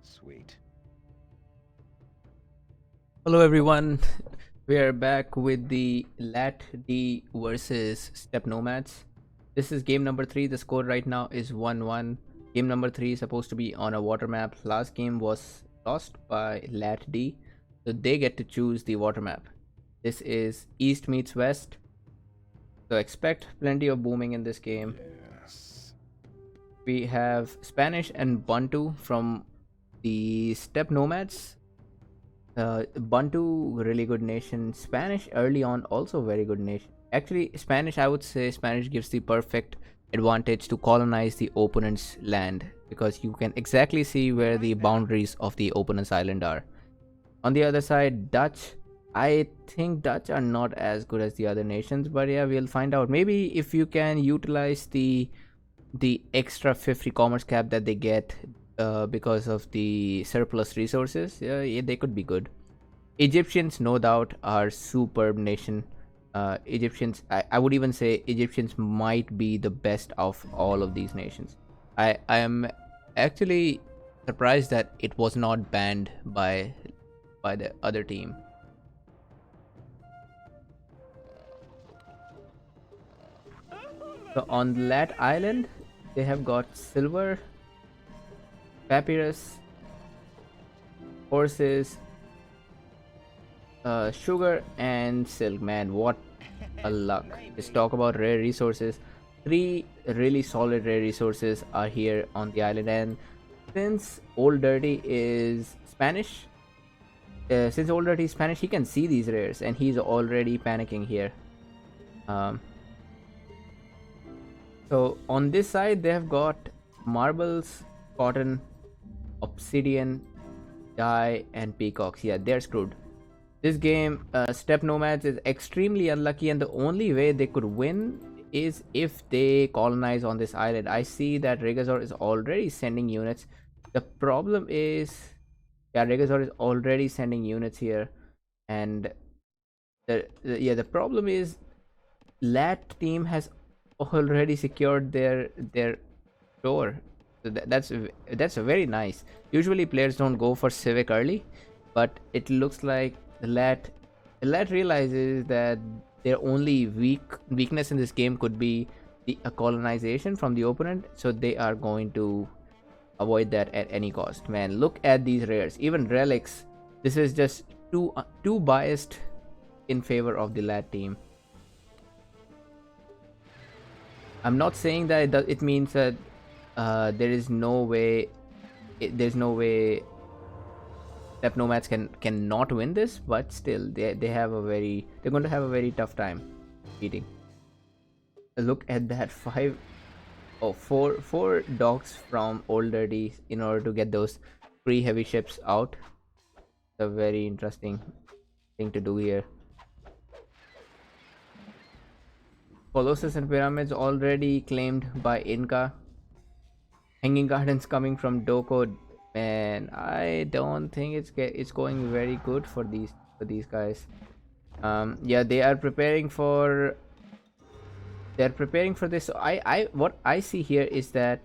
Sweet. Hello everyone, we are back with the LAT D versus Steppe Nomads. This is game number 3. The score right now is 1-1. Game number 3 is supposed to be on a water map. Last game was lost by LAT D, so they get to choose the water map. This is East meets West, so expect plenty of booming in this game. Yes. We have Spanish and Bantu from the Steppe Nomads. Bantu, really good nation. Spanish early on, also very good nation. Actually, Spanish, I would say Spanish gives the perfect advantage to colonize the opponent's land because you can exactly see where the boundaries of the opponent's island are. On the other side, Dutch, I think Dutch are not as good as the other nations, but yeah, we'll find out. Maybe if you can utilize the extra 50 commerce cap that they get because of the surplus resources, yeah, they could be good. Egyptians, no doubt, are superb nation. Egyptians, I would even say Egyptians might be the best of all of these nations. I am actually surprised that it was not banned by the other team. So on Lat Island, they have got silver, papyrus, horses, sugar, and silk. Man, what a luck. Let's talk about rare resources. Three really solid rare resources are here on the island, and since Old Dirty is Spanish, he can see these rares, and he's already panicking here. Um, so on this side, they have got marbles, cotton, obsidian, dye, and peacocks. Yeah, they're screwed. This game, Steppe Nomads is extremely unlucky, and the only way they could win is if they colonize on this island. I see that Regazor is already sending units. The problem is, yeah, Regazor is already sending units here, and the problem is Lat team has already secured their door. So that's very nice. Usually players don't go for civic early, but it looks like the lat realizes that their only weakness in this game could be the colonization from the opponent, so they are going to avoid that at any cost. Man, look at these rares, even relics. This is just too biased in favor of the lat team. I'm not saying that it means that there is no way there's no way Step Nomads cannot win this, but still they're going to have a very tough time beating. Look at that, four dogs from Old Dirty in order to get those three heavy ships out. It's a very interesting thing to do here. Colossus and Pyramids already claimed by Inca. Hanging Gardens coming from Doko. Man, I don't think it's going very good for these guys. Yeah, they're preparing for this. So I what I see here is that,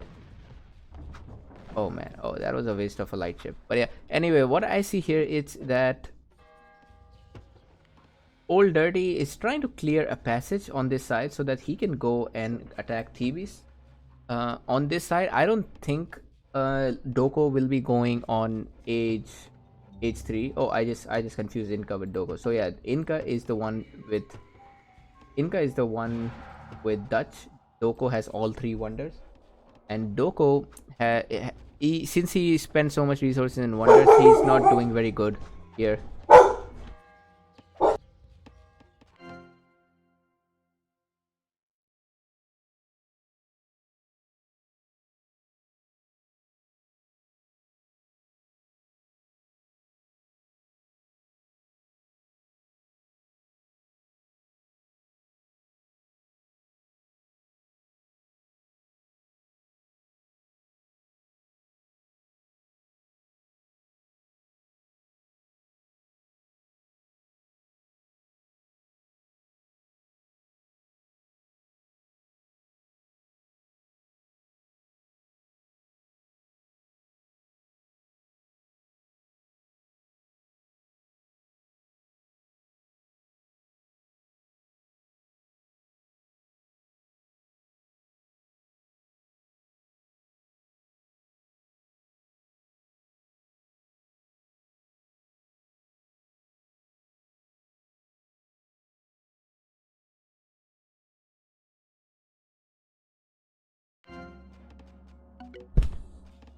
oh man, oh, that was a waste of a light ship. But yeah, anyway, what I see here is that Old Dirty is trying to clear a passage on this side so that he can go and attack Thebes. On this side, I don't think Doko will be going on age 3. Oh, I just confused Inca with Doko. So yeah, Inca is the one with Dutch. Doko has all three wonders, and Doko since he spent so much resources in wonders, he's not doing very good here.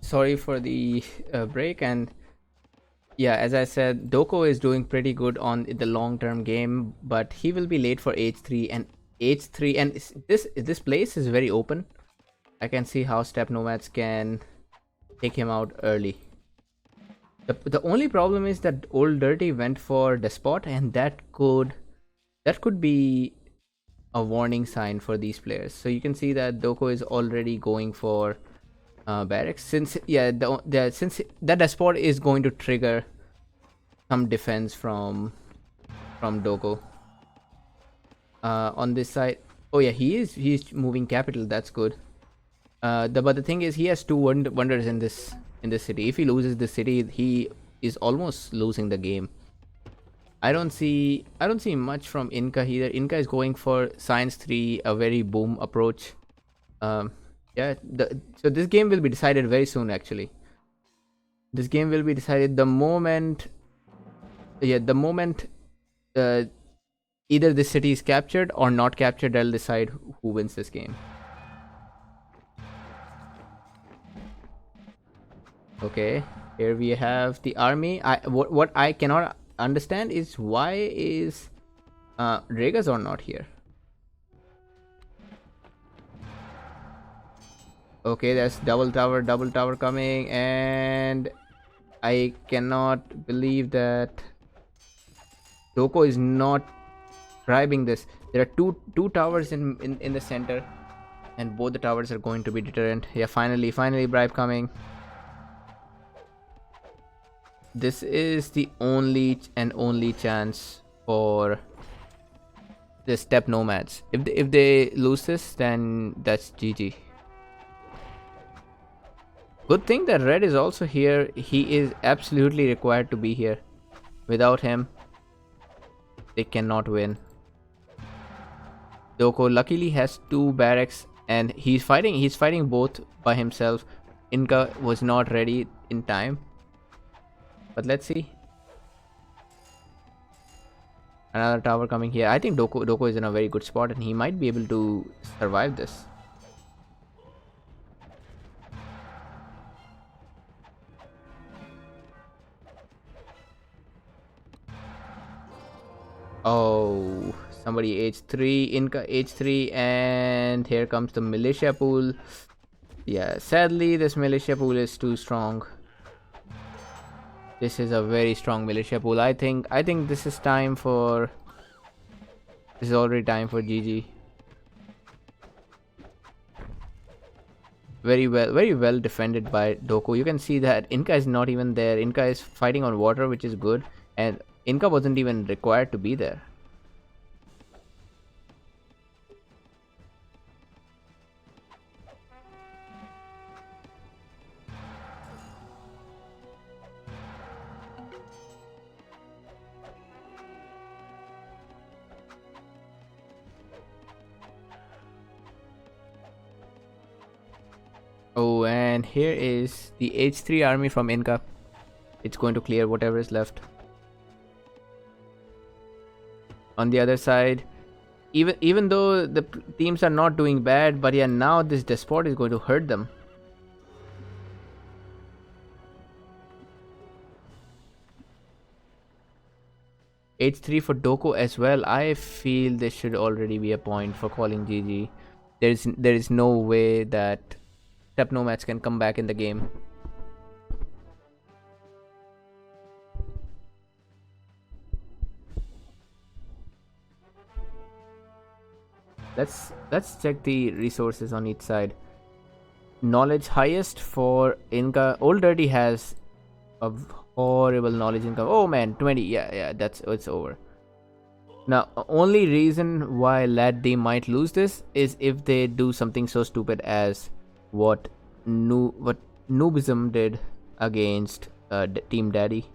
Sorry for the break. And yeah, as I said, Doko is doing pretty good on the long-term game, but he will be late for H3 and H3, and this place is very open. I can see how Steppe Nomads can take him out early. The only problem is that Old Dirty went for Despot, and that could be a warning sign for these players. So you can see that Doko is already going for barracks, since since that Despot is going to trigger some defense from Doko. On this side, oh yeah, he's moving capital. That's good. But the thing is, he has two wonders in this city. If he loses the city, he is almost losing the game. I don't see much from Inca here. Inca is going for Science 3, a very boom approach. Um, yeah, so this game will be decided very soon. Actually, this game will be decided the moment uh, either this city is captured or not captured. They'll decide who wins this game. Okay, here we have the army. What I cannot understand is why is Regazor not here? Okay, there's double tower coming, and I cannot believe that Doko is not bribing this. There are two towers in the center, and both the towers are going to be deterrent. Yeah, finally bribe coming. This is the only chance for the Steppe Nomads. If they lose this, then that's GG. Good thing that Red is also here. He is absolutely required to be here. Without him, they cannot win. Doko luckily has two barracks, and he's fighting both by himself. Inca was not ready in time. But let's see. Another tower coming here. I think Doko is in a very good spot, and he might be able to survive this. Oh, somebody H3, Inca H3, and here comes the militia pool. Yeah, sadly this militia pool is too strong. This is a very strong militia pool. I think this is already time for GG. Very well defended by Doko. You can see that Inca is not even there. Inca is fighting on water, which is good, and Inca wasn't even required to be there. Oh, and here is the H3 army from Inca. It's going to clear whatever is left. On the other side, even though the teams are not doing bad, but yeah, now this despot is going to hurt them. H3 for Doko as well. I feel this should already be a point for calling GG. There is no way that Steppe Nomads can come back in the game. Let's check the resources on each side. Knowledge highest for Inca. Old Dirty has a horrible knowledge income. Oh man, 20. Yeah, it's over. Now, only reason why LAT D might lose this is if they do something so stupid as what Noobism did against Team Daddy.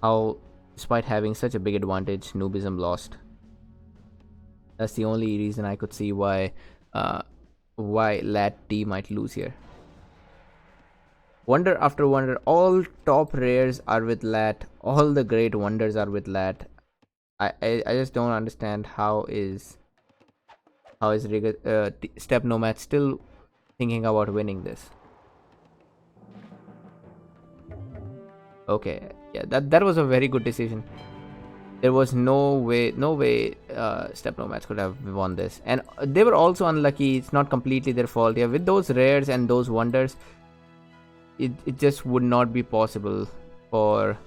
How, despite having such a big advantage, Noobism lost. That's the only reason I could see why LAT D might lose here. Wonder after wonder, all top rares are with LAT. All the great wonders are with LAT. I just don't understand how is Steppe Nomad still thinking about winning this. Okay, yeah, that was a very good decision. There was no way Step Nomads could have won this, and they were also unlucky. It's not completely their fault. Yeah, with those rares and those wonders, it just would not be possible for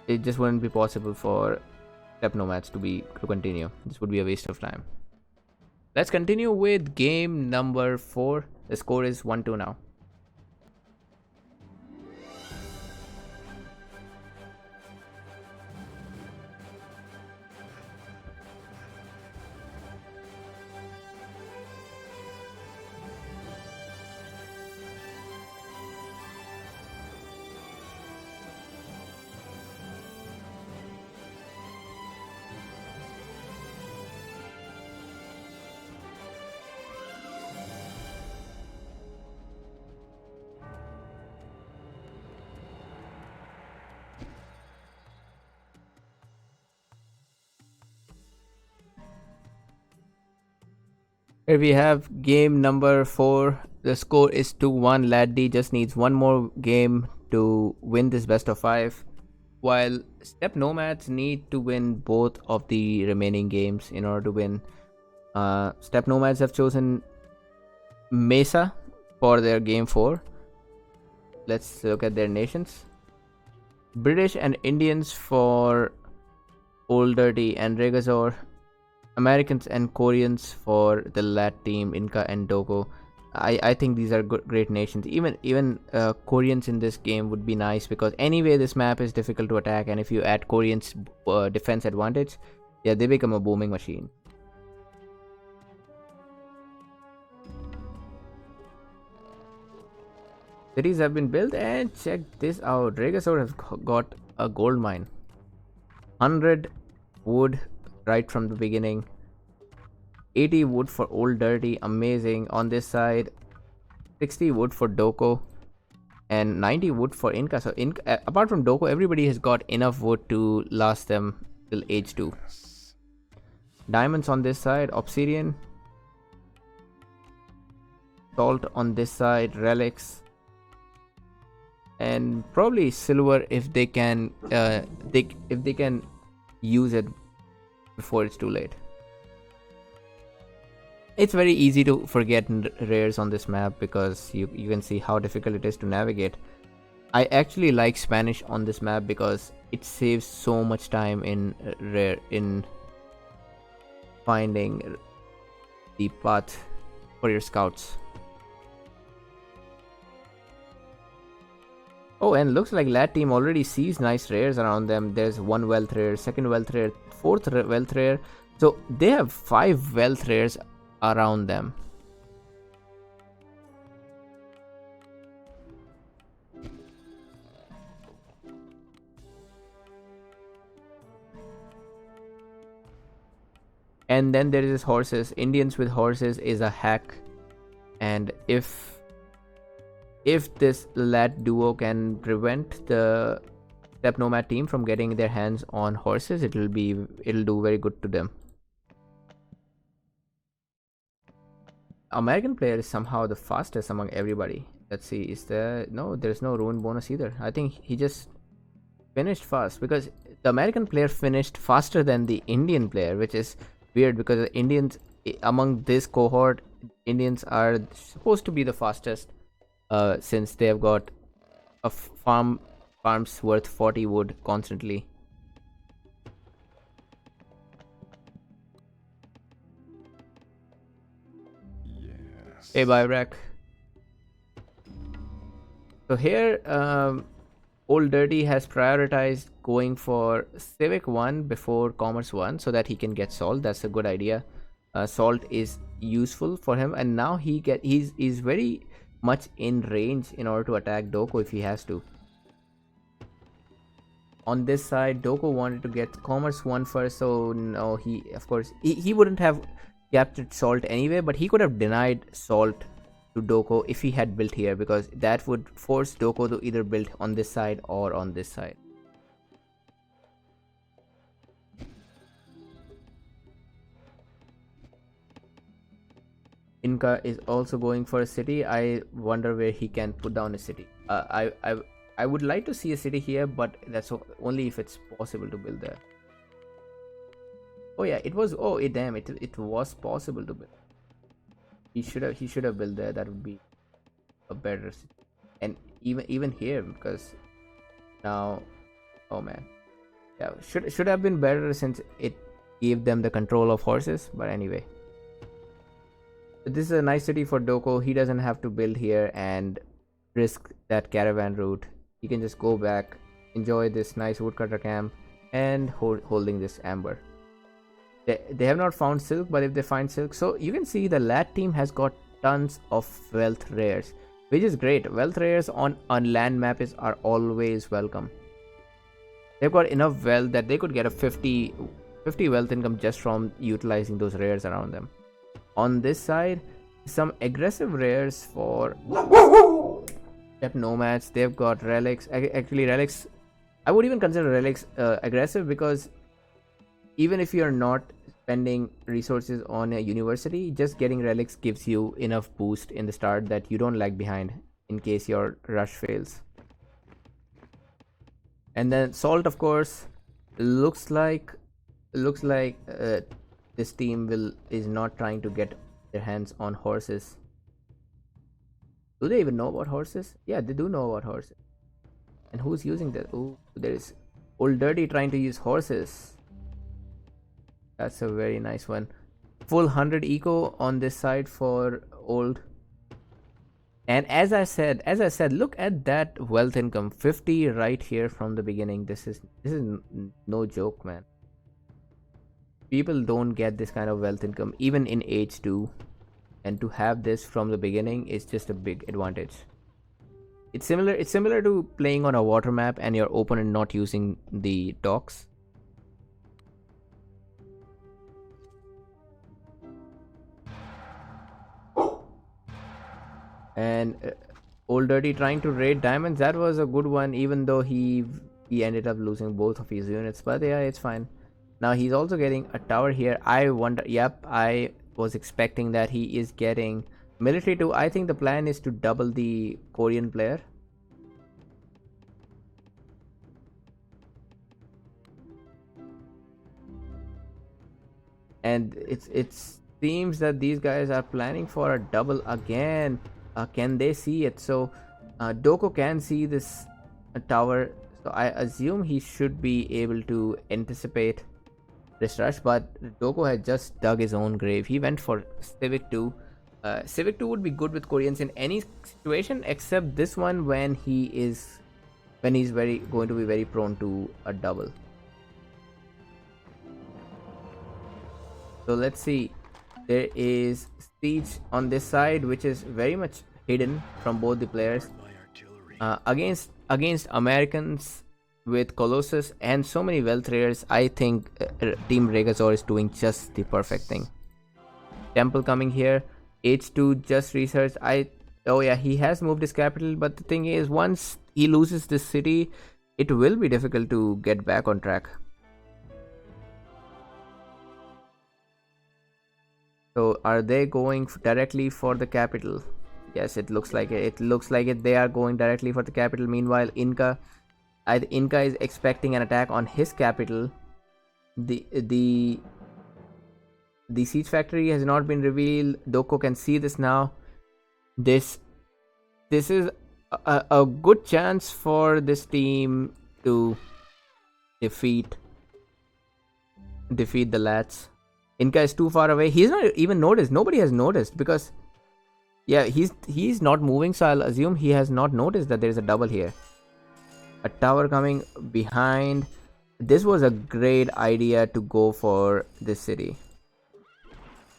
it just wouldn't be possible for Step Nomads to continue. This would be a waste of time. Let's continue with game number 4. The score is 1-2 now. Here we have game number 4. The score is 2-1. LAT D just needs one more game to win this best of 5. While Step Nomads need to win both of the remaining games in order to win. Step Nomads have chosen Mesa for their game 4. Let's look at their nations. British and Indians for Old Dirty and Regazor. Americans and Koreans for the LAT team, Inca and Doko. I think these are great nations. Even Koreans in this game would be nice, because anyway this map is difficult to attack, and if you add Koreans defense advantage, yeah, they become a booming machine. Cities have been built, and check this out. Regazor has got a gold mine. 100 wood right from the beginning. 80 wood for Old Dirty, amazing. On this side, 60 wood for Doko and 90 wood for Inca. So apart from Doko, everybody has got enough wood to last them till age 2. Diamonds on this side, obsidian, salt on this side, relics, and probably silver if they can if they can use it before it's too late. It's very easy to forget rares on this map because you can see how difficult it is to navigate. I actually like Spanish on this map because it saves so much time in finding the path for your scouts. Oh, and looks like LAT team already sees nice rares around them. There's one wealth rare, second wealth rare, fourth wealth rare. So they have 5 wealth rares around them. And then there is horses. Indians with horses is a hack, and if this LAT duo can prevent the Step Nomad team from getting their hands on horses, it'll do very good to them. American player is somehow the fastest among everybody. Let's see, is there no? There's no ruin bonus either. I think he just finished fast, because the American player finished faster than the Indian player, which is weird because the Indians among this cohort, Indians are supposed to be the fastest, since they have got a farms worth 40 wood constantly. Yes. Hey, Byrak. So here, Old Dirty has prioritized going for Civic 1 before Commerce 1 so that he can get Salt. That's a good idea. Salt is useful for him, and now he's very much in range in order to attack Doko if he has to. On this side, Doko wanted to get Commerce 1 first, so no, of course he wouldn't have captured Salt anyway, but he could have denied Salt to Doko if he had built here, because that would force Doko to either build on this side or on this side. Inca is also going for a city. I wonder where he can put down a city. I I would like to see a city here, but that's only if it's possible to build there. Oh yeah, it was. Oh, damn! It was possible to build. He should have built there. That would be a better city. And even here, because now, oh man, yeah, should have been better since it gave them the control of horses. But anyway, this is a nice city for Doko. He doesn't have to build here and risk that caravan route. He can just go back, enjoy this nice woodcutter camp, and holding this amber. They have not found silk, but if they find silk, so you can see the LAT team has got tons of wealth rares, which is great. Wealth rares on land maps are always welcome. They've got enough wealth that they could get a 50 wealth income just from utilizing those rares around them. On this side, some aggressive rares for Steppe Nomads. They've got relics. Actually, relics, I would even consider relics aggressive, because even if you're not spending resources on a university, just getting relics gives you enough boost in the start that you don't lag behind in case your rush fails. And then salt, of course, looks like this team is not trying to get their hands on horses. Do they even know about horses? Yeah, they do know about horses. And who's using that? Oh, there is Old Dirty trying to use horses. That's a very nice one. Full 100 eco on this side for Old. And as I said, look at that wealth income, 50 right here from the beginning. This is no joke, man. People don't get this kind of wealth income even in age 2, and to have this from the beginning is just a big advantage. It's similar to playing on a water map and your opponent not using the docks. And Old Dirty trying to raid diamonds, that was a good one, even though he ended up losing both of his units, but yeah, it's fine. Now he's also getting a tower here. I wonder, yep, I was expecting that he is getting military too. I think the plan is to double the Korean player. And it seems that these guys are planning for a double again. Can they see it? So Doko can see this tower, so I assume he should be able to anticipate this rush, but Doko has just dug his own grave. He went for Civic 2. Civic 2 would be good with Koreans in any situation except this one, when he's going to be very prone to a double. So let's see. There is siege on this side, which is very much hidden from both the players. Against Americans with Colossus and so many wealth rares, I think Team Regazor is doing just the perfect thing. Temple coming here. H2 just researched. Oh yeah, he has moved his capital, but the thing is, once he loses this city, it will be difficult to get back on track. So are they going directly for the capital? Yes, it looks like it. They are going directly for the capital. Meanwhile, Inca is expecting an attack on his capital. The siege factory has not been revealed. Doko can see this now. This is a good chance for this team to defeat the LATs. Inca is too far away. He's not even noticed. Nobody has noticed, because yeah, he's not moving, so I'll assume he has not noticed that there's a double here. A tower coming behind. This was a great idea to go for this city.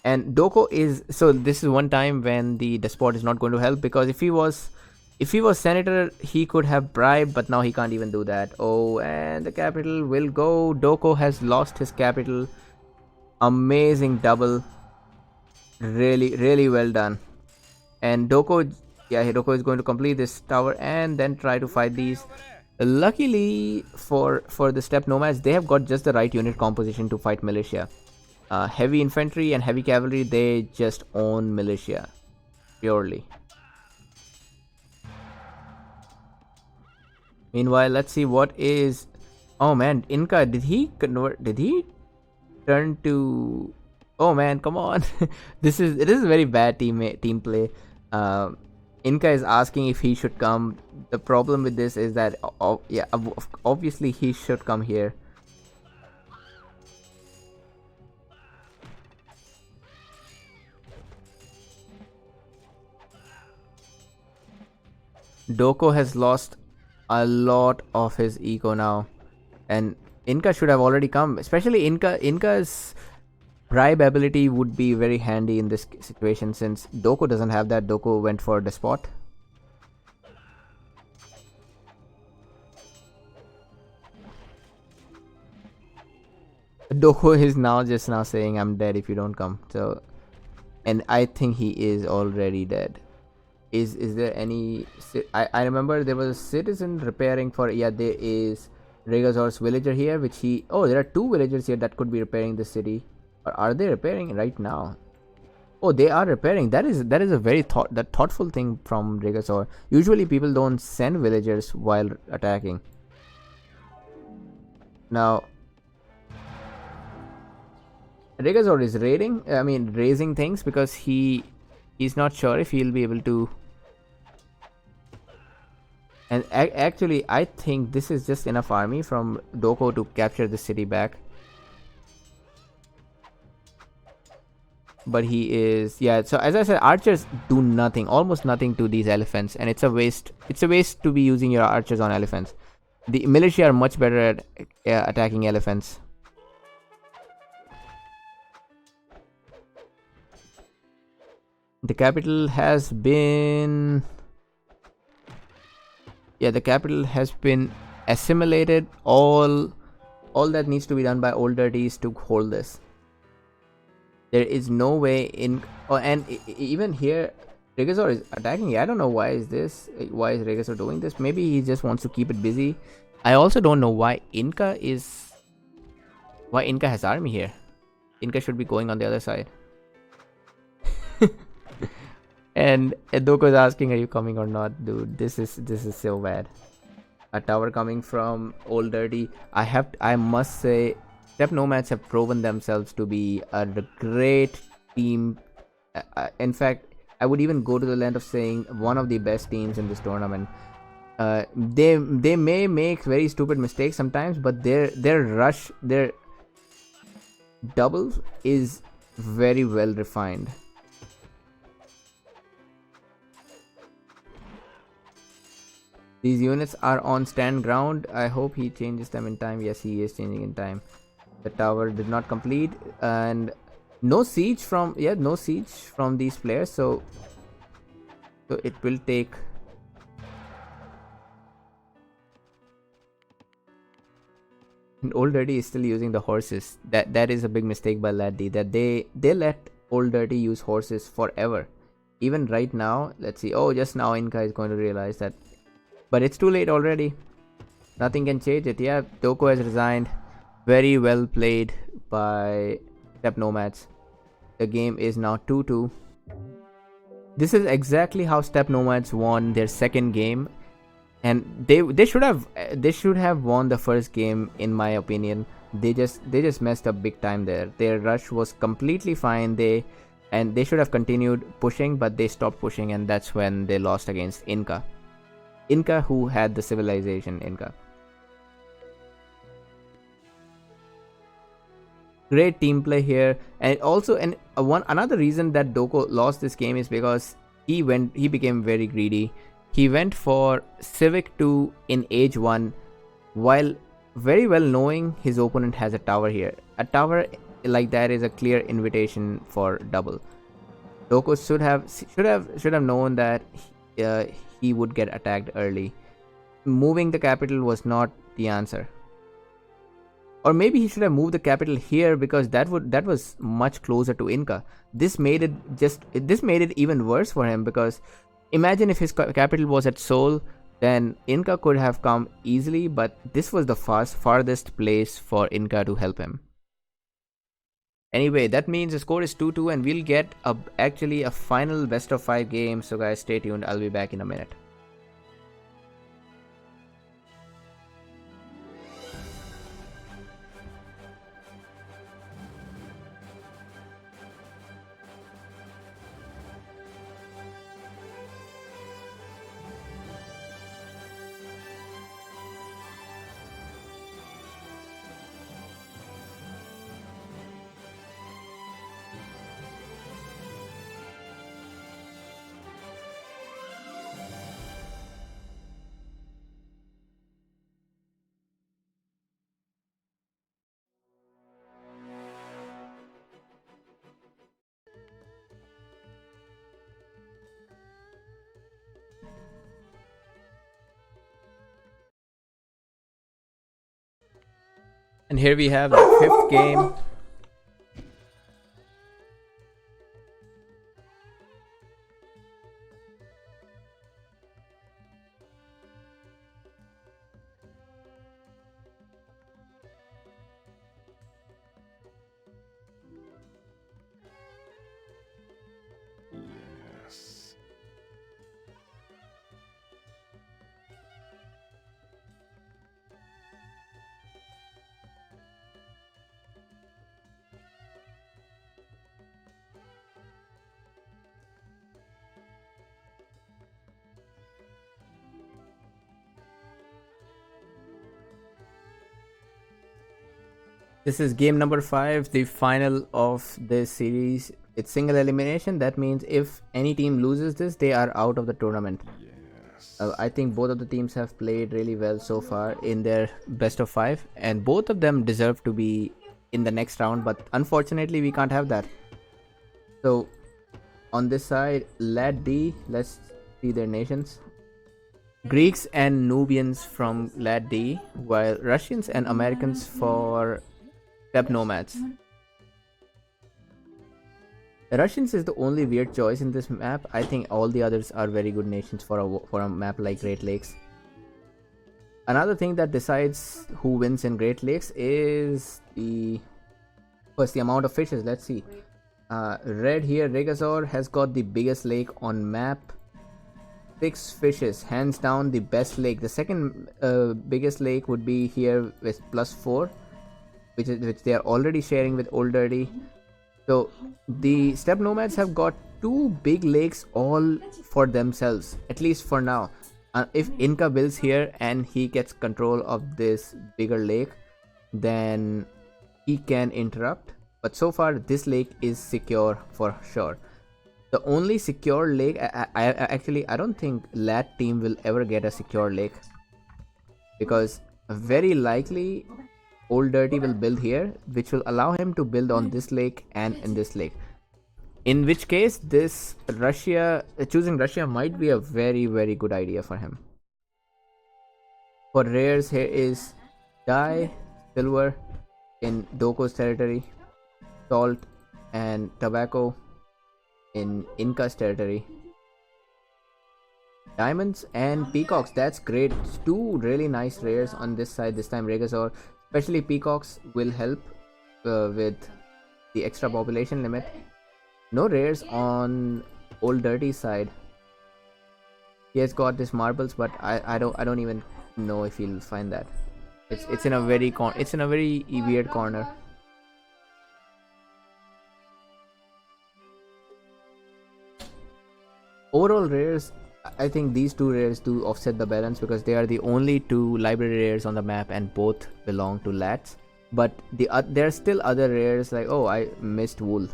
And Doko is, so this is one time when the despot is not going to help, because if he was senator, he could have bribed, but now he can't even do that. Oh, and the capital will go. Doko has lost his capital. Amazing double. Really well done. And Doko is going to complete this tower and then try to fight these. Luckily for the Steppe Nomads, they have got just the right unit composition to fight militia. Heavy infantry and heavy cavalry, they just own militia purely. Meanwhile, let's see what is. Oh man, Inca, did he convert? Did he turn to? Oh man, come on! It is a very bad team play. Um, Inca is asking if he should come. The problem with this is that, yeah, obviously he should come here. Doko has lost a lot of his ego now, and Inca should have already come. Especially Inca's bribe ability would be very handy in this situation since Doko doesn't have that. Doko went for the spot. Doko is just now saying I'm dead if you don't come. So, and I think he is already dead. Is there any? I remember there was a citizen repairing for. Yeah, there is Regazor's villager here, which he. Oh, there are two villagers here that could be repairing the city. Or are they repairing right now? Oh, they are repairing. That is a very thoughtful thing from Regazor. Usually people don't send villagers while attacking. Now Regazor is raising things because he's not sure if he'll be able to. And actually, I think this is just enough army from Doko to capture the city back. But he is, yeah. So as I said, archers do nothing, almost nothing to these elephants, and it's a waste. It's a waste to be using your archers on elephants. The militia are much better at attacking elephants. The capital has been. Yeah, the capital has been assimilated. All that needs to be done by Old Dirty is to hold this. There is no way in. Oh, and even here, Regazor is attacking. I don't know why is this. Why is Regazor doing this? Maybe he just wants to keep it busy. I also don't know why Inca has army here. Inca should be going on the other side. And Edoko is asking, "Are you coming or not, dude?" This is so bad. A tower coming from Old Dirty. I must say, Steppe Nomads have proven themselves to be a great team. In fact, I would even go to the length of saying one of the best teams in this tournament. They may make very stupid mistakes sometimes, but their rush, their doubles is very well refined. These units are on stand ground. I hope he changes them in time. Yes, he is changing in time. The tower did not complete, and no siege from these players. So it will take. And Old Dirty is still using the horses. That is a big mistake by LAT D. That they let Old Dirty use horses forever. Even right now, let's see. Oh, just now Inca is going to realize that. But it's too late already. Nothing can change it. Yeah, Doko has resigned. Very well played by Steppe Nomads. The game is now 2-2. This is exactly how Steppe Nomads won their second game, and they should have won the first game in my opinion. They just messed up big time there. Their rush was completely fine. They should have continued pushing, but they stopped pushing, and that's when they lost against Inca. Inca, who had the civilization. Inca. Great team play here, and also another reason that Doko lost this game is because he became very greedy. He went for Civic 2 in Age 1 while very well knowing his opponent has a tower here. A tower like that is a clear invitation for double. Doko should have known that he would get attacked early. Moving the capital was not the answer. Or maybe he should have moved the capital here because that was much closer to Inca. This made it even worse for him because imagine if his capital was at Seoul, then Inca could have come easily, but this was the farthest place for Inca to help him. Anyway, that means the score is 2-2 and we'll get actually a final best of 5 game. So guys, stay tuned. I'll be back in a minute. And here we have the fifth game. This is game number 5, the final of this series. It's single elimination. That means if any team loses this, they are out of the tournament. I think both of the teams have played really well so far in their best of 5, and both of them deserve to be in the next round, but unfortunately we can't have that. So on this side, LAT D, let's see their nations. Greeks and Nubians from LAT D, while Russians and Americans for Steppe Nomads. The Russians is the only weird choice in this map. I think all the others are very good nations for a map like Great Lakes. Another thing that decides who wins in Great Lakes is the amount of fishes. Let's see. Red here, Regazor has got the biggest lake on map. 6 fishes, hands down the best lake. The second biggest lake would be here with +4, which they are already sharing with Old Dirty. So the Steppe Nomads have got 2 big lakes all for themselves, at least for now. If Inca builds here and he gets control of this bigger lake, then he can interrupt. But so far this lake is secure for sure. The only secure lake, I don't think LAT team will ever get a secure lake, because very likely Old Dirty will build here, which will allow him to build on this lake and in this lake. In which case, this choosing Russia might be a very, very good idea for him. For rares, here is dye, silver in Doko's territory, salt and tobacco in Inca's territory, diamonds and peacocks. That's great. 2 really nice rares on this side this time. Regazor, especially peacocks, will help with the extra population limit. No rares on Old Dirty side. He has got this marbles, but I don't even know if he'll find that. It's in a very weird corner. Overall rares, I think these 2 rares do offset the balance, because they are the only 2 library rares on the map and both belong to LATs. But there are still other rares, like, oh, I missed wool.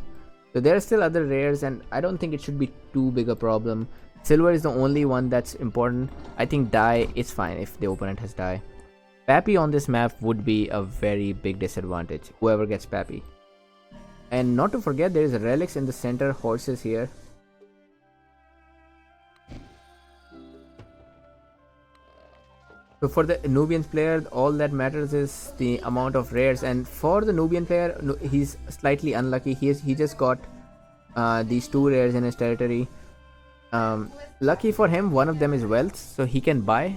So there are still other rares, and I don't think it should be too big a problem. Silver is the only one that's important. I think dye is fine if the opponent has dye. Pappy on this map would be a very big disadvantage, whoever gets Pappy. And not to forget, there is relics in the center, horses here. So for the Nubian player, all that matters is the amount of rares, and for the Nubian player, he's slightly unlucky. He just got these 2 rares in his territory. Lucky for him, one of them is wealth, so he can buy.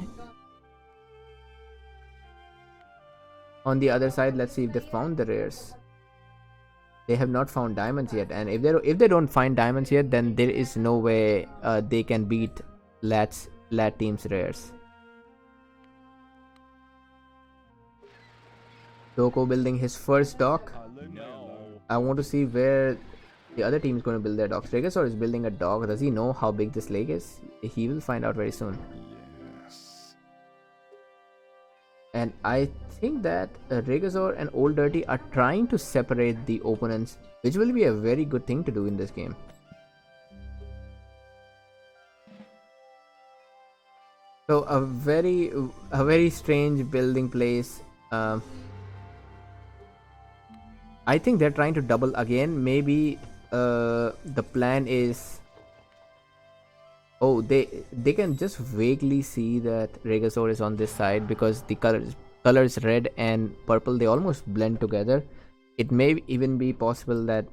On the other side, let's see if they found the rares. They have not found diamonds yet, and if they don't find diamonds yet, then there is no way they can beat LAT team's rares. Doko building his first dock. I want to see where the other team is going to build their docks. Regazor is building a dock. Does he know how big this lake is? He will find out very soon. And I think that Regazor and Old Dirty are trying to separate the opponents, which will be a very good thing to do in this game. So a very strange building place. I think they're trying to double again. Maybe the plan is, oh, they can just vaguely see that Regazor is on this side because the colors colors red and purple, they almost blend together. It may even be possible that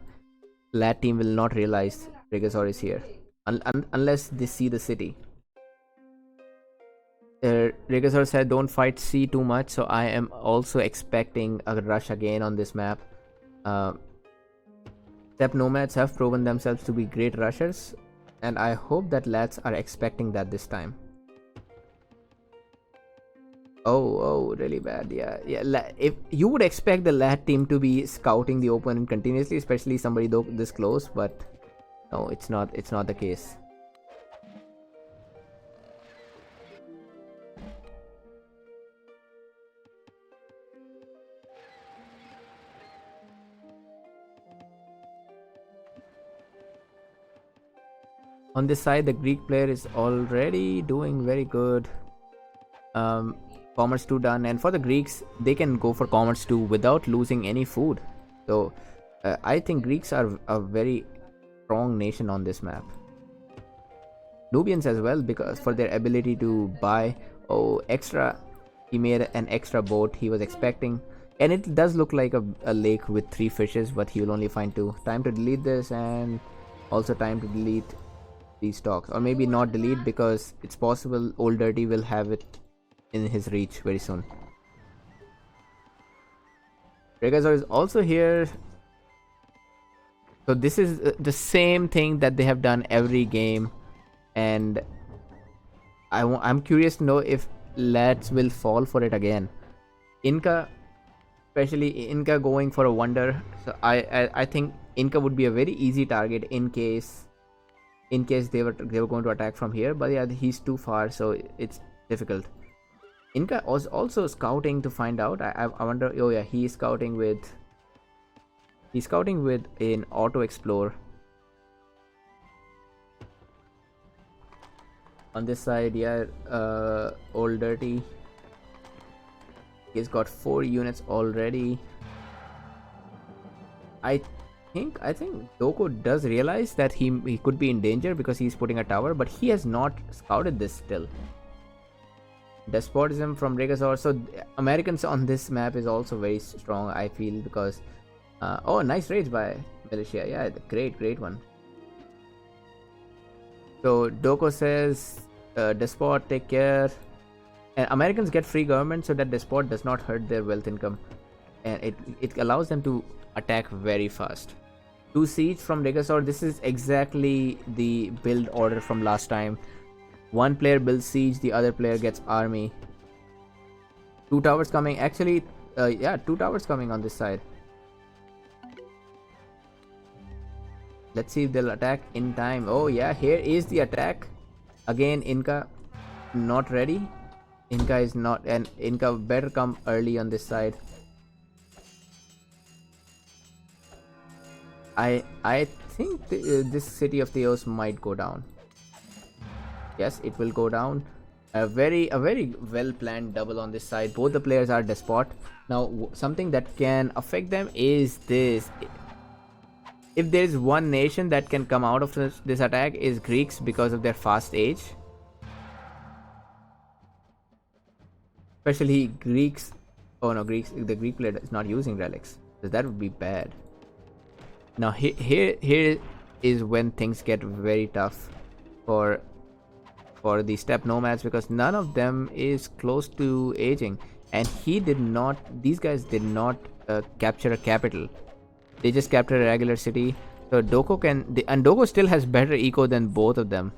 LAT team will not realize Regasaur is here unless they see the city. Regasaur said don't fight C too much, so I am also expecting a rush again on this map. Uh, Steppe Nomads have proven themselves to be great rushers, and I hope that LATs are expecting that this time. Oh, really bad. Yeah. If you would expect the LAT team to be scouting the opponent continuously, especially somebody this close, but no, it's not. It's not the case. On this side, the Greek player is already doing very good. Commerce 2 done, and for the Greeks, they can go for Commerce 2 without losing any food. So I think Greeks are a very strong nation on this map. Nubians as well, because for their ability to buy extra. He made an extra boat he was expecting, and it does look like a lake with 3 fishes, but he will only find 2. Time to delete this, and also time to delete these stocks, or maybe not delete, because it's possible Old Dirty will have it in his reach very soon. Regasaur is also here, so this is the same thing that they have done every game, and I'm curious to know if LATs will fall for it again. Inca, especially Inca going for a wonder, so I think Inca would be a very easy target in case they were going to attack from here, but yeah, he's too far, so it's difficult. Inca was also scouting to find out. I wonder. Oh yeah, he's scouting with an auto explore. On this side, yeah, Old Dirty. He's got 4 units already. I think Doko does realize that he could be in danger because he's putting a tower, but he has not scouted this still. Despotism from Regasaur. So Americans on this map is also very strong, I feel, because oh, nice rage by Militia. Yeah, great one. So Doko says, Despot, take care. And Americans get free government so that Despot does not hurt their wealth income, and it allows them to attack very fast. 2 siege from Regasaur. This is exactly the build order from last time. One player builds siege, the other player gets army. 2 towers coming. Actually, yeah, 2 towers coming on this side. Let's see if they'll attack in time. Oh yeah, here is the attack. Again, Inca not ready. Inca is not, and Inca better come early on this side. I think this city of Theos might go down. Yes, it will go down. A very well planned double on this side. Both the players are despot. Now something that can affect them is this. If there is one nation that can come out of this attack, is Greeks, because of their fast age. Especially Greeks. Oh no, Greeks. The Greek player is not using relics, so that would be bad. Now here is when things get very tough for the Steppe Nomads, because none of them is close to aging, and these guys did not capture a capital. They just captured a regular city. So Doko and Doko still has better eco than both of them.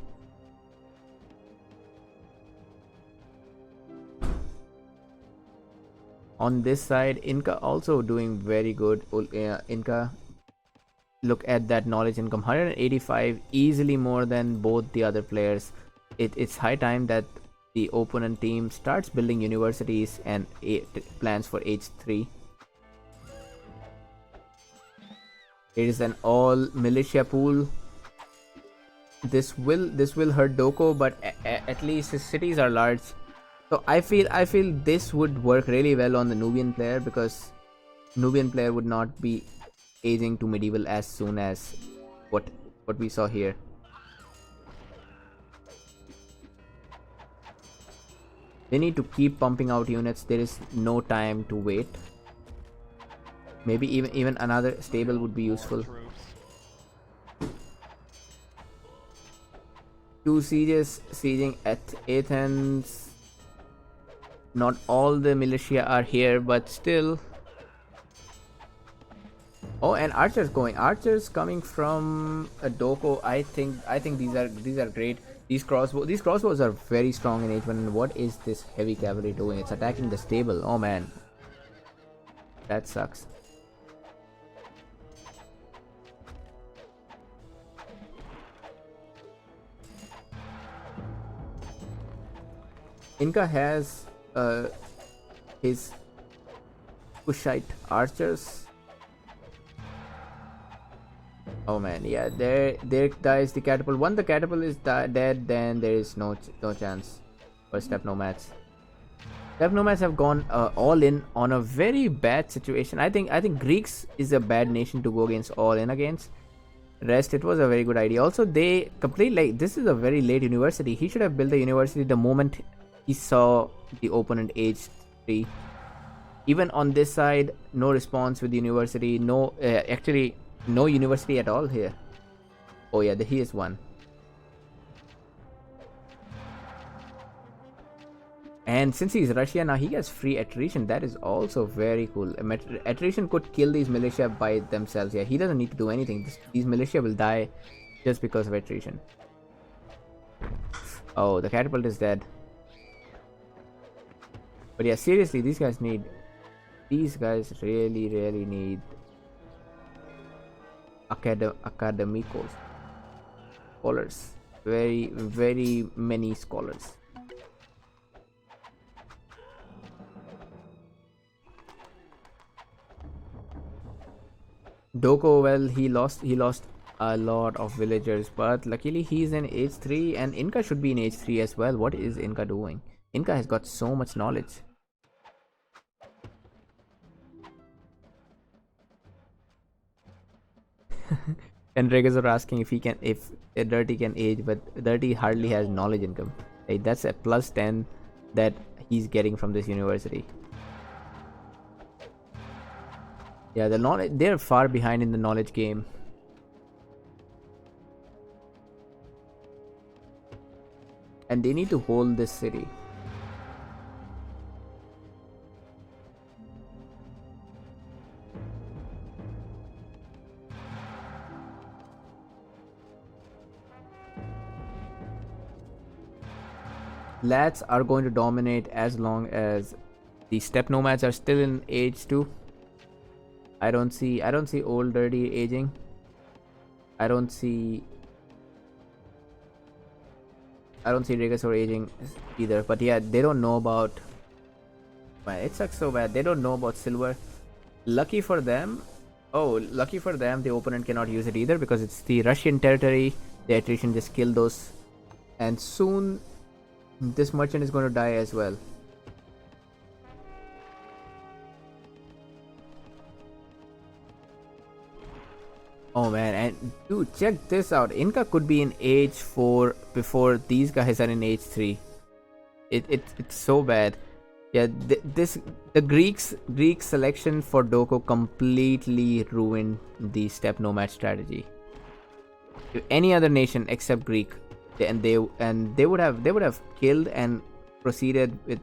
On this side, Inca also doing very good. Inca, look at that knowledge income, 185, easily more than both the other players. It's high time that the opponent team starts building universities and plans for H3. It is an all militia pool. This will hurt Doko, but at least his cities are large. So I feel this would work really well on the Nubian player, because Nubian player would not be aging to medieval as soon as what we saw here. They need to keep pumping out units. There is no time to wait. Maybe even another stable would be useful. 2 sieges sieging at Athens. Not all the militia are here, but still. Oh, and archers going. Archers coming from Doko. I think these are great. These crossbows are very strong in H1. What is this heavy cavalry doing? It's attacking the stable. Oh man, that sucks. Inca has his Kushite archers. Oh man, yeah, there dies the catapult. Once the catapult is dead, then there is no chance for Steppe Nomads. Steppe Nomads have gone all in on a very bad situation. I think Greeks is a bad nation to go against all in against. Rest, it was a very good idea. Also, they complete like this is a very late university. He should have built the university the moment he saw the opponent age 3. Even on this side, no response with the university. No, actually, no university at all here. Oh yeah, he is one. And since he's Russia now, he gets free attrition. That is also very cool. Attrition could kill these militia by themselves. Yeah, he doesn't need to do anything. These militia will die just because of attrition. Oh, the catapult is dead. But yeah, seriously, these guys really need academicos, scholars, very many scholars. Doko, well, he lost a lot of villagers, but luckily he's in age 3, and Inca should be in age 3 as well. What is Inca doing? Inca has got so much knowledge. And Regas are asking if Dirty can age, but Dirty hardly has knowledge income. Like, that's a plus 10 that he's getting from this university. Yeah, the knowledge, they're far behind in the knowledge game. And they need to hold this city. LATs are going to dominate as long as the Steppe Nomads are still in age 2. I don't see old Dirty aging. I don't see Regasor aging either. But yeah, they don't know about. Man, it sucks so bad. They don't know about silver. Lucky for them. Oh, lucky for them, the opponent cannot use it either because it's the Russian territory. The attrition just killed those, and soon this merchant is going to die as well. Oh man, and dude, check this out. Inca could be in age 4 before these guys are in age 3. It's so bad. Yeah, the Greek selection for Doko completely ruined the Steppe Nomad strategy. If any other nation except Greek, they would have killed and proceeded with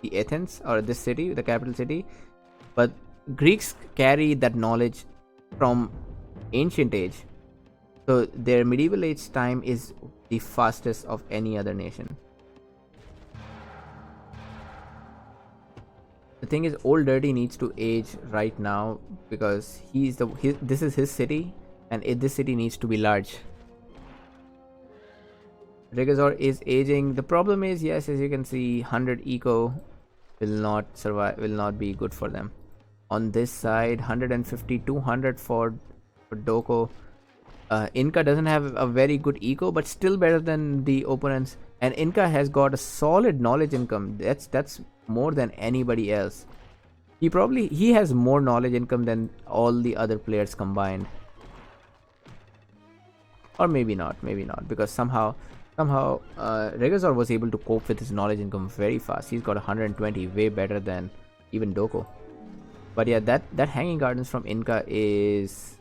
the Athens or this city, the capital city. But Greeks carry that knowledge from ancient age, so their medieval age time is the fastest of any other nation. The thing is, old Dirty needs to age right now because this is his city, and this city needs to be large. Regazor is aging. The problem is, yes, as you can see, 100 eco will not survive, will not be good for them. On this side, 150, 200 for Doko. Inca doesn't have a very good eco, but still better than the opponents. And Inca has got a solid knowledge income. That's more than anybody else. He has more knowledge income than all the other players combined. Or maybe not, because somehow Somehow, Regazor was able to cope with his knowledge income very fast. He's got 120, way better than even Doko. But yeah, that hanging gardens from Inca is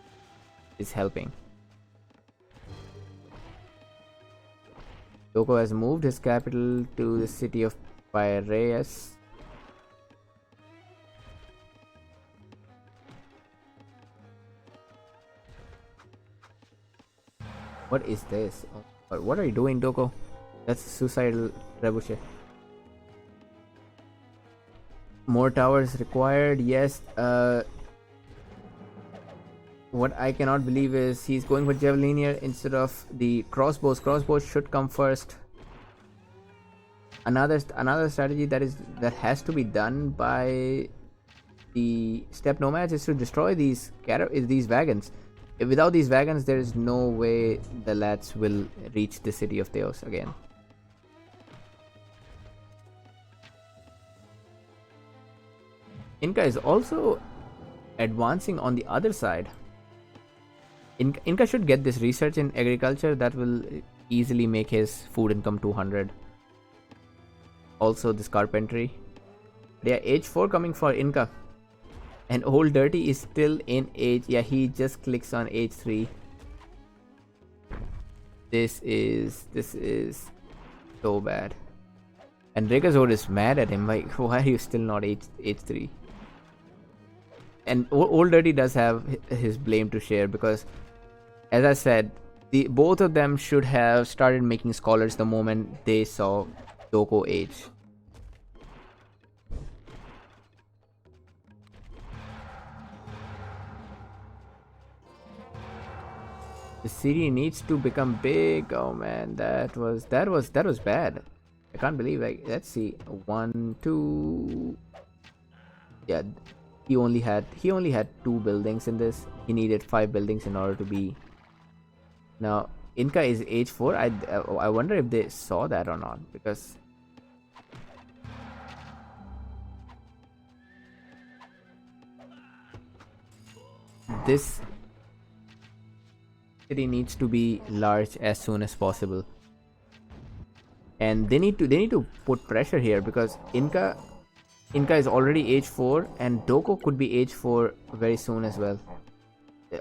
helping. Doko has moved his capital to the city of Piraeus. What is this? Oh, what are you doing, Doko? That's suicidal trebuchet. More towers required. Yes. What I cannot believe is he's going for javelin here instead of the crossbows. Crossbows should come first. Another strategy that has to be done by the Steppe Nomads is to destroy these wagons. Without these wagons, there is no way the LATs will reach the city of Theos again. Inca is also advancing on the other side. Inca should get this research in agriculture that will easily make his food income 200. Also this carpentry. Yeah, age 4 coming for Inca. And Old Dirty is still in age. Yeah, he just clicks on age 3. This is so bad. And Regazord is mad at him. Like, why are you still not age 3? And Old Dirty does have his blame to share because, as I said, both of them should have started making scholars the moment they saw Doko age. The city needs to become big. Oh man, that was bad. I can't believe. Like, let's see, 1, 2. Yeah, he only had 2 buildings in this. He needed 5 buildings in order to be. Now Inca is age 4. I wonder if they saw that or not, because this city needs to be large as soon as possible, and they need to put pressure here because Inca is already age 4 and Doko could be age 4 very soon as well.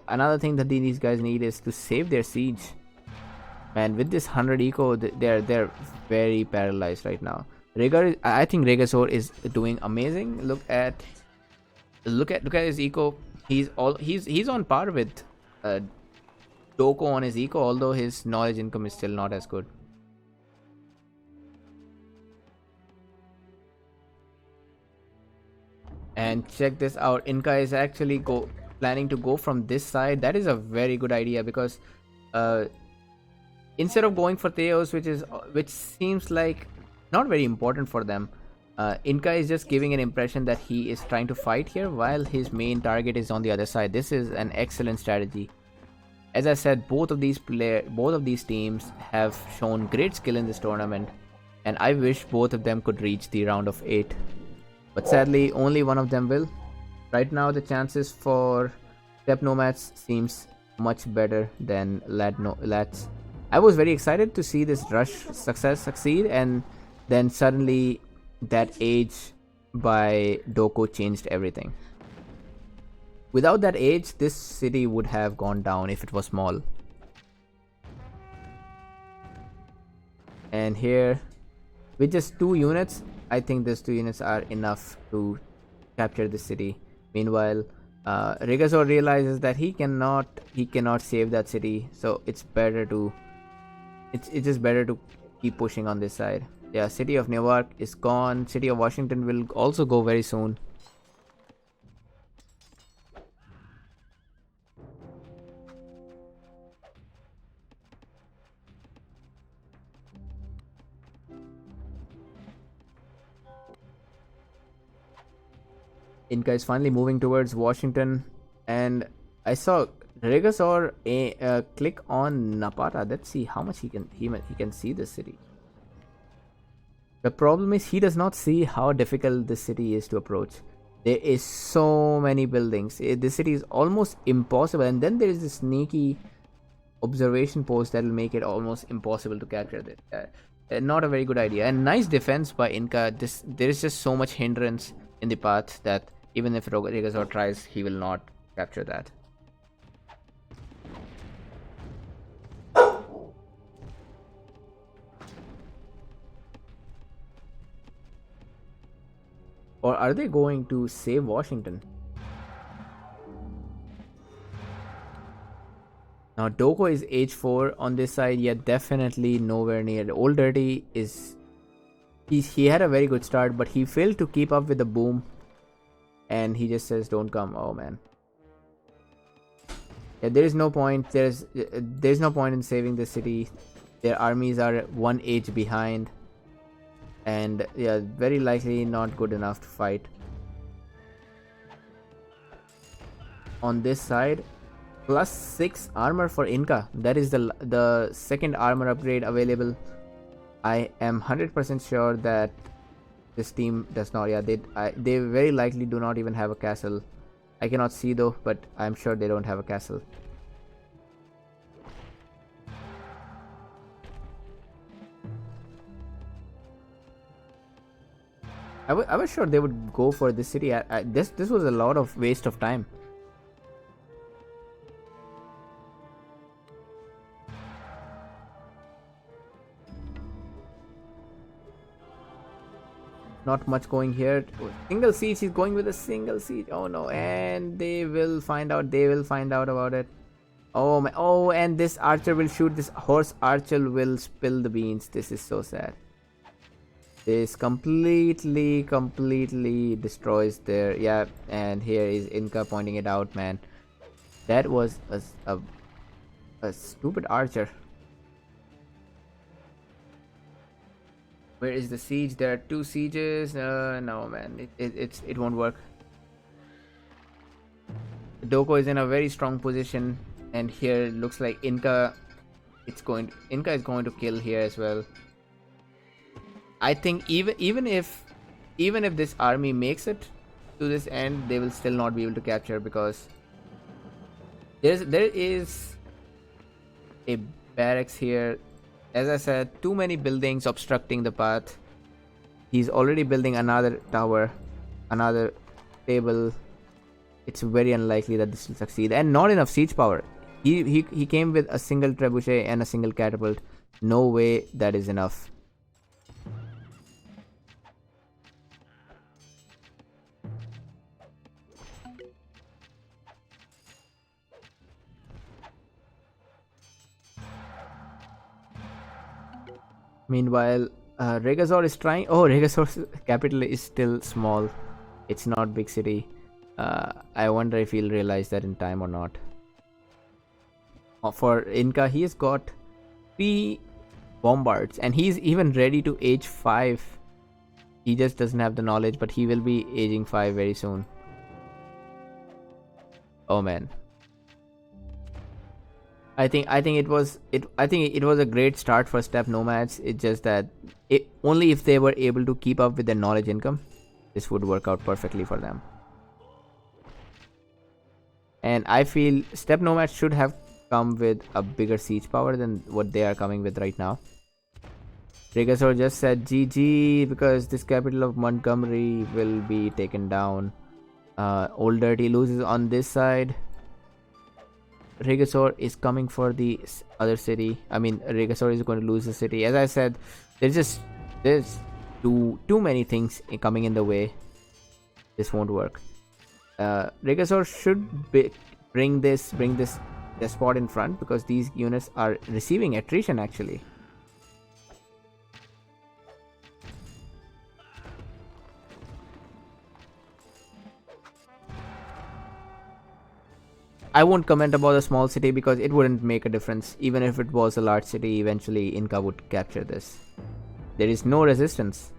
Another thing that these guys need is to save their siege. And with this 100 eco, they're very paralyzed right now. I think Regazor is doing amazing. Look at his eco. He's on par with Doko on his eco, although his knowledge income is still not as good. And check this out, Inca is actually planning to go from this side. That is a very good idea because instead of going for Theos, which seems like not very important for them, Inca is just giving an impression that he is trying to fight here while his main target is on the other side. This is an excellent strategy. As I said, both of these teams have shown great skill in this tournament, and I wish both of them could reach the round of 8. But sadly, only one of them will. Right now, the chances for Steppe Nomads seems much better than LATs. I was very excited to see this rush succeed, and then suddenly that age by Doko changed everything. Without that age, this city would have gone down if it was small. And here, with just 2 units, I think these 2 units are enough to capture the city. Meanwhile, Regazor realizes that he cannot save that city, so it's just better to keep pushing on this side. Yeah, city of Newark is gone. City of Washington will also go very soon. Inca is finally moving towards Washington, and I saw Regazor click on Napata. Let's see how much he can see the city. The problem is he does not see how difficult this city is to approach. There is so many buildings. This city is almost impossible, and then there is this sneaky observation post that will make it almost impossible to capture it. Not a very good idea. And nice defense by Inca. There is just so much hindrance in the path that even if Regazor tries, he will not capture that. Or are they going to save Washington? Now Doko is H4 on this side, yet definitely nowhere near. Old Dirty is... He had a very good start, but he failed to keep up with the boom. And he just says, don't come. Oh man. Yeah, there is no point. There's no point in saving the city. Their armies are 1 age behind. And yeah, very likely not good enough to fight. On this side, +6 armor for Inca. That is the second armor upgrade available. I am 100% sure that this team does not. Yeah, they very likely do not even have a castle. I cannot see though, but I'm sure they don't have a castle. I was sure they would go for this city. This was a lot of waste of time. Not much going here. Single siege. He's going with a single siege. Oh no! And they will find out. They will find out about it. Oh my! Oh, and this archer will shoot. This horse archer will spill the beans. This is so sad. This completely destroys their... Yeah, and here is Inca pointing it out, man. That was a stupid archer. Where is the siege? There are 2 sieges. No man, it won't work. Doko is in a very strong position, and here it looks like Inca is going to kill here as well. I think even if this army makes it to this end, they will still not be able to capture, because there is a barracks here. As I said, too many buildings obstructing the path. He's already building another tower, another table. It's very unlikely that this will succeed, and not enough siege power. He came with a single trebuchet and a single catapult. No way that is enough. Meanwhile, Regazor is trying... Oh, Regazor's capital is still small. It's not big city. I wonder if he'll realize that in time or not. For Inca, he has got 3 bombards, and he's even ready to age 5. He just doesn't have the knowledge, but he will be aging 5 very soon. Oh man. I think it was a great start for Steppe Nomads. It's just that only if they were able to keep up with their knowledge income, this would work out perfectly for them. And I feel Steppe Nomads should have come with a bigger siege power than what they are coming with right now. Regazor just said GG because this capital of Montgomery will be taken down. Old Dirty loses on this side. Regazor is coming for the other city. I mean, Regazor is going to lose the city. As I said, there's too many things coming in the way. This won't work. Regazor should bring this despot in front, because these units are receiving attrition actually. I won't comment about a small city because it wouldn't make a difference. Even if it was a large city, eventually Inca would capture this. There is no resistance.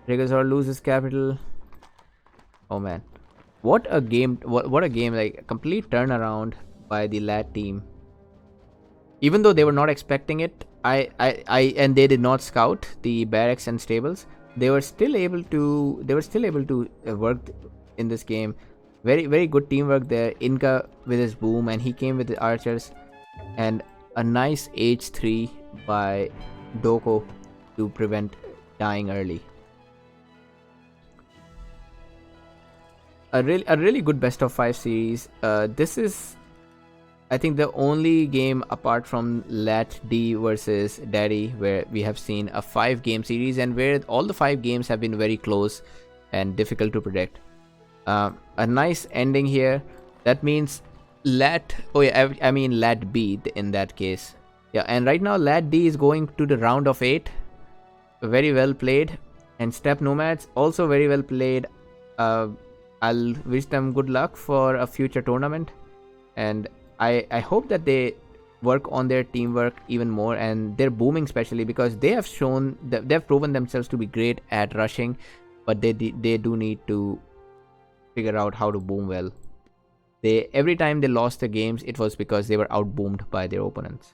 Regazor loses capital. Oh man. What a game, what a game, like a complete turnaround by the LAT team. Even though they were not expecting it, and they did not scout the barracks and stables, they were still able to work in this game. Very good teamwork there. Inca with his boom, and he came with the archers, and a nice H3 by Doko to prevent dying early. A really good best of 5 series. This is, I think, the only game apart from LAT D versus Daddy where we have seen a 5-game series, and where all the 5 games have been very close and difficult to predict. A nice ending here. That means LAT. Oh yeah, I mean LAT B in that case. Yeah, and right now LAT D is going to the round of 8. Very well played, and Steppe Nomads also very well played. I'll wish them good luck for a future tournament, and I hope that they work on their teamwork even more, and they're booming, especially because they have shown that they've proven themselves to be great at rushing, but they do need to figure out how to boom well. Every time they lost the games, it was because they were outboomed by their opponents.